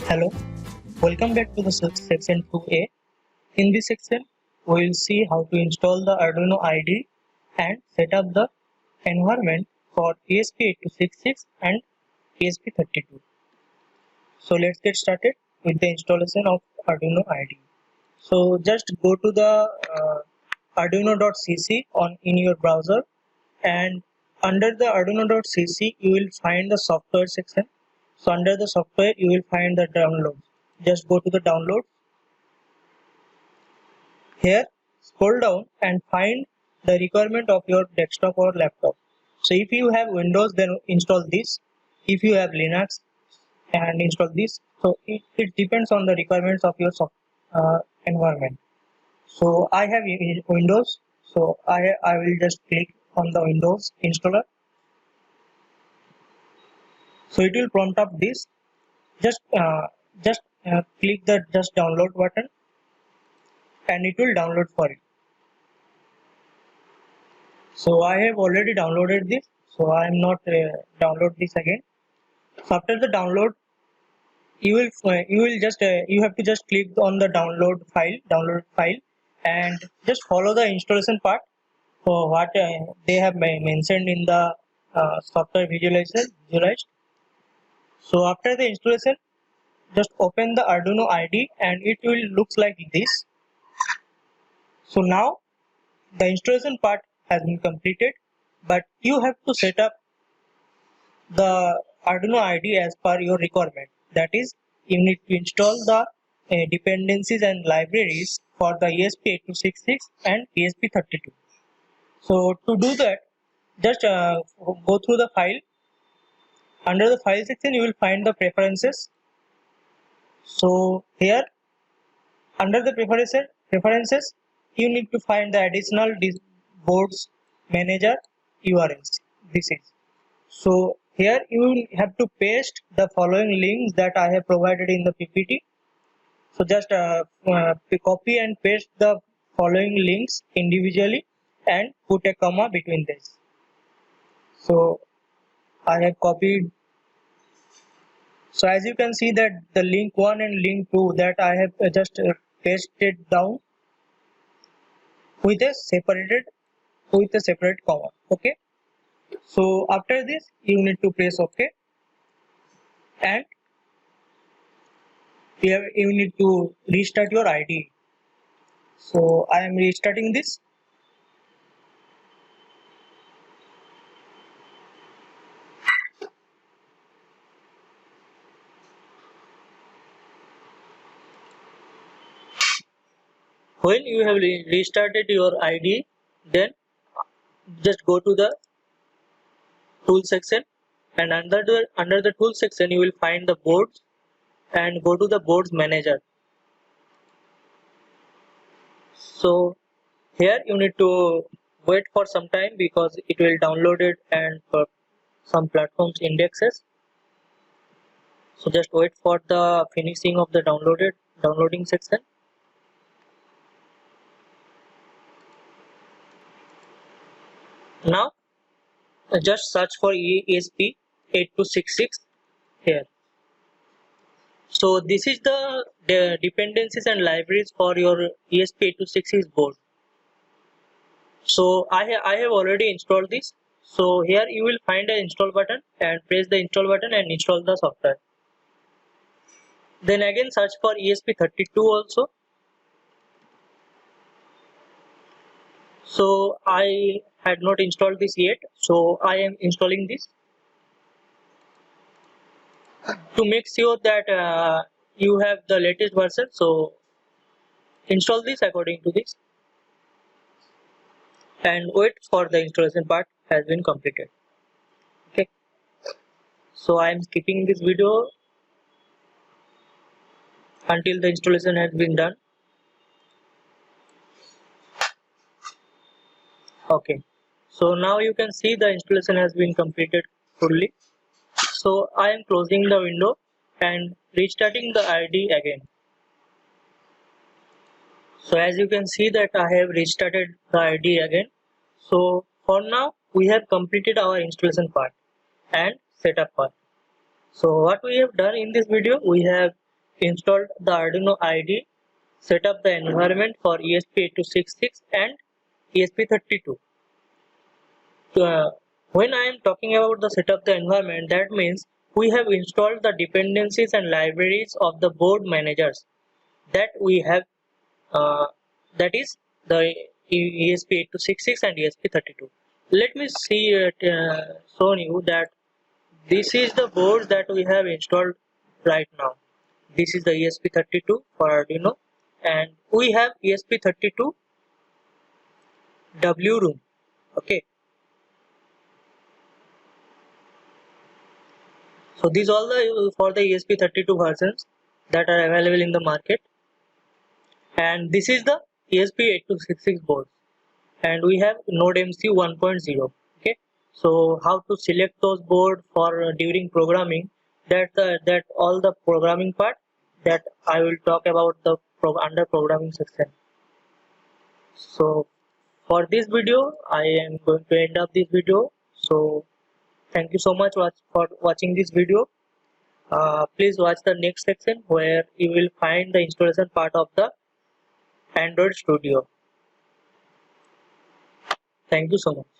Hello, welcome back to the section 2A. In this section, we will see how to install the Arduino IDE and set up the environment for ESP8266 and ESP32. So let's get started with the installation of Arduino IDE. So just go to the arduino.cc in your browser, and under the arduino.cc you will find the software section. So under the software you will find the downloads. Just go to the download. Here scroll down and find the requirement of your desktop or laptop. So if you have Windows, then install this. If you have Linux, and install this. So it depends on the requirements of your environment. So I have Windows, so I will just click on the Windows installer. So it will prompt up this. Just click the just download button, and it will download for it. So I have already downloaded this, so I am not download this again. So after the download, you have to just click on the download file, and just follow the installation part for what they have mentioned in the software visualized. So after the installation, just open the Arduino IDE and it will looks like this. So now the installation part has been completed, but you have to set up the Arduino IDE as per your requirement. That is, you need to install the dependencies and libraries for the ESP8266 and ESP32. So to do that, just go through the file. Under the file section, you will find the preferences. So here, under the preferences, you need to find the additional boards manager URLs. This is. So here you have to paste the following links that I have provided in the PPT. So just copy and paste the following links individually and put a comma between this. So I have copied. So as you can see that the link 1 and link 2 that I have just pasted down with a separate comma. Okay. So after this you need to press OK, and you need to restart your IDE. So I am restarting this. When you have restarted your IDE, then just go to the tool section, and under the tool section you will find the boards, and go to the boards manager. So here you need to wait for some time because it will download it, and for some platforms indexes. So just wait for the finishing of the downloading section. Now just search for ESP8266 here. So this is the dependencies and libraries for your ESP8266 board. So I have already installed this. So here you will find an install button, and press the install button and install the software. Then again search for ESP32 also. So I had not installed this yet, so I am installing this to make sure that you have the latest version. So install this according to this, and wait for the installation part has been completed. Okay, so I am skipping this video until the installation has been done. Okay, so now you can see the installation has been completed fully. So I am closing the window and restarting the IDE again. So as you can see that I have restarted the IDE again. So for now we have completed our installation part and setup part. So what we have done in this video, we have installed the Arduino IDE, set up the environment for ESP8266 and ESP32. When I am talking about the setup the environment, that means we have installed the dependencies and libraries of the board managers that we have, uh, that is the ESP8266 and ESP32. Let me see it, show you that this is the board that we have installed right now. This is the ESP32 for Arduino, and we have ESP32 W room. Okay, so these all the for the ESP32 versions that are available in the market, and this is the ESP8266 board, and we have NodeMC 1.0. Okay, so how to select those board for during programming? That all the programming part that I will talk about the under programming section. So for this video, I am going to end up this video. So thank you so much for watching this video. Please watch the next section where you will find the installation part of the Android Studio. Thank you so much.